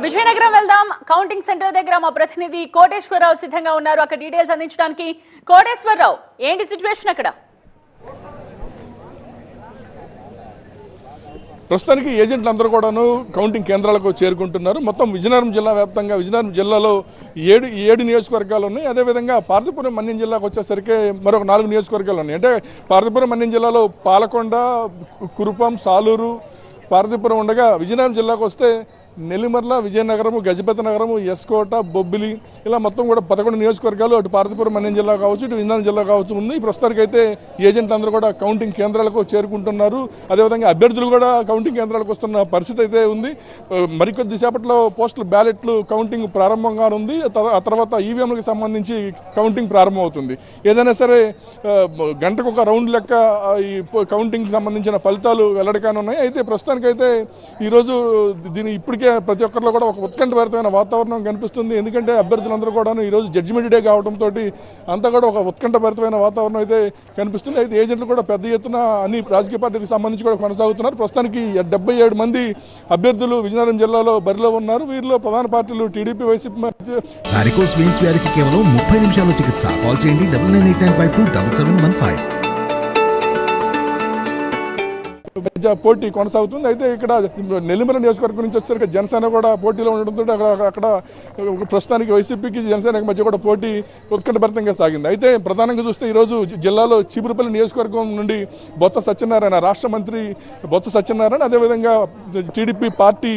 విజయనగరం వెళ్దాం. Counting centre దగ్గర మా ప్రతినిధి కోటేశ్వరరావు సిద్ధంగా ఉన్నారు. అక్కడ డీటెయిల్స్ అందించడానికి. కోటేశ్వరరావు, ఏంటి సిచ్యువేషన్ అక్కడ? ప్రస్తుతానికి ఏజెంట్లు అందరూ కూడాను కౌంటింగ్ కేంద్రాలకు చేరుకుంటున్నారు. మొత్తం విజయనగరం జిల్లా వ్యాప్తంగా విజయనగరం జిల్లాలో ఏడు నియోజకవర్గాలు ఉన్నాయి. అదేవిధంగా పార్వతీపురం మన్యం జిల్లాకు వచ్చేసరికి మరొక 4 నియోజకవర్గాలు ఉన్నాయి. అంటే పార్వతీపురం మన్యం జిల్లాలో పాలకొండ, కురుపాం, సాలూరు, పార్వతీపురం ఉండగా విజయనగరం జిల్లాకు వస్తే నెల్లిమర్ల, విజయనగరము, గజపతి నగరము, ఎస్కోట, బొబ్బిలి ఇలా మొత్తం కూడా 11 నియోజకవర్గాలు అటు పార్వతీపురం మన్యం జిల్లా కావచ్చు, ఇటు విజయనగరం జిల్లా కావచ్చు ఉంది. ప్రస్తుతానికి అయితే ఏజెంట్లు అందరూ కూడా కౌంటింగ్ కేంద్రాలకు చేరుకుంటున్నారు. అదేవిధంగా అభ్యర్థులు కూడా కౌంటింగ్ కేంద్రాలకు వస్తున్న పరిస్థితి అయితే ఉంది. మరికొద్ది సేపట్లో పోస్టల్ బ్యాలెట్లు కౌంటింగ్ ప్రారంభంగా ఉంది. ఆ తర్వాత ఈవీఎంలకు సంబంధించి కౌంటింగ్ ప్రారంభమవుతుంది. ఏదైనా సరే గంటకు ఒక రౌండ్ లెక్క ఈ కౌంటింగ్కి సంబంధించిన ఫలితాలు వెల్లడికానున్నాయి. అయితే ప్రస్తుతానికైతే ఈరోజు దీని ఇప్పటికే ప్రతి ఒక్కరిలో కూడా ఒక ఉత్కంఠభరితమైన వాతావరణం కనిపిస్తుంది. ఎందుకంటే అభ్యర్థులందరూ కూడా ఈరోజు జడ్జిమెంట్ డే కావడంతో అంతా కూడా ఒక ఉత్కంఠభరితమైన వాతావరణం అయితే కనిపిస్తుంది. అయితే ఏజెంట్లు కూడా పెద్ద ఎత్తున అన్ని రాజకీయ పార్టీలకు సంబంధించి కూడా కొనసాగుతున్నారు. ప్రస్తుతానికి 77 మంది అభ్యర్థులు విజయనగరం జిల్లాలో బరిలో ఉన్నారు. వీరిలో ప్రధాన పార్టీలు టీడీపీ, వైసీపీ. వారికోస్ వెయిన్స్ వ్యాధికి కేవలం 30 నిమిషాల్లో చికిత్స. కాల్ చేయండి 9989527715. పోటీ కొనసాగుతుంది. అయితే ఇక్కడ నెల్లిమల నియోజకవర్గం నుంచి వచ్చేసరికి జనసేన కూడా పోటీలో ఉండడంతో అక్కడ ప్రస్తుతానికి వైసీపీకి జనసేనకి మధ్య కూడా పోటీ ఉత్కంఠభరితంగా సాగింది. అయితే ప్రధానంగా చూస్తే ఈరోజు జిల్లాలో చీపురుపల్లి నియోజకవర్గం నుండి బొత్స సత్యనారాయణ, రాష్ట్ర మంత్రి బొత్స సత్యనారాయణ, అదేవిధంగా టీడీపీ పార్టీ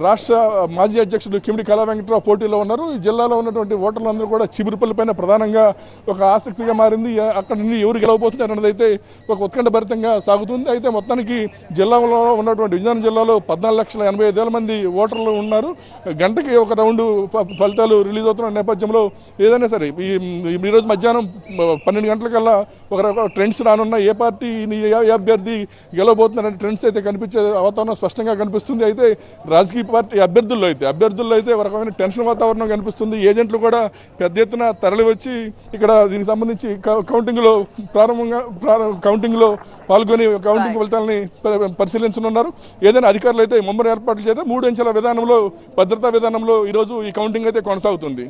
రాష్ట్ర మాజీ అధ్యక్షుడు కిమిడి కళా వెంకటరావు పోటీలో ఉన్నారు. ఈ జిల్లాలో ఉన్నటువంటి ఓటర్లందరూ కూడా చీపురుపల్లి పైన ప్రధానంగా ఒక ఆసక్తిగా మారింది. అక్కడ నుండి ఎవరు గెలవబోతుంది అన్నది అయితే ఒక ఉత్కంఠభరితంగా సాగుతుంది. అయితే మొత్తానికి జిల్లాలో ఉన్నటువంటి విజయనగరం జిల్లాలో 14,85,000 మంది ఓటర్లు ఉన్నారు. గంటకి ఒక రౌండ్ ఫలితాలు రిలీజ్ అవుతున్న నేపథ్యంలో ఏదైనా సరే ఈరోజు మధ్యాహ్నం 12 గంటలకల్లా ఒక ట్రెండ్స్ రానున్న ఏ పార్టీ ఏ అభ్యర్థి గెలవబోతున్నారనే ట్రెండ్స్ అయితే కనిపించే వాతావరణం స్పష్టంగా కనిపిస్తుంది. అయితే రాజకీయ పార్టీ అభ్యర్థుల్లో అయితే ఒక రకమైన టెన్షన్ వాతావరణం కనిపిస్తుంది. ఏజెంట్లు కూడా పెద్ద ఎత్తున తరలి వచ్చి ఇక్కడ దీనికి సంబంధించి కౌంటింగ్లో పాల్గొని కౌంటింగ్ ఫలితాలని పరిశీలించనున్నారు. ఏదైనా అధికారులు అయితే ముమ్మర ఏర్పాట్లు చేస్తే 3 అంచెల విధానంలో భద్రతా విధానంలో ఈరోజు ఈ కౌంటింగ్ అయితే కొనసాగుతుంది.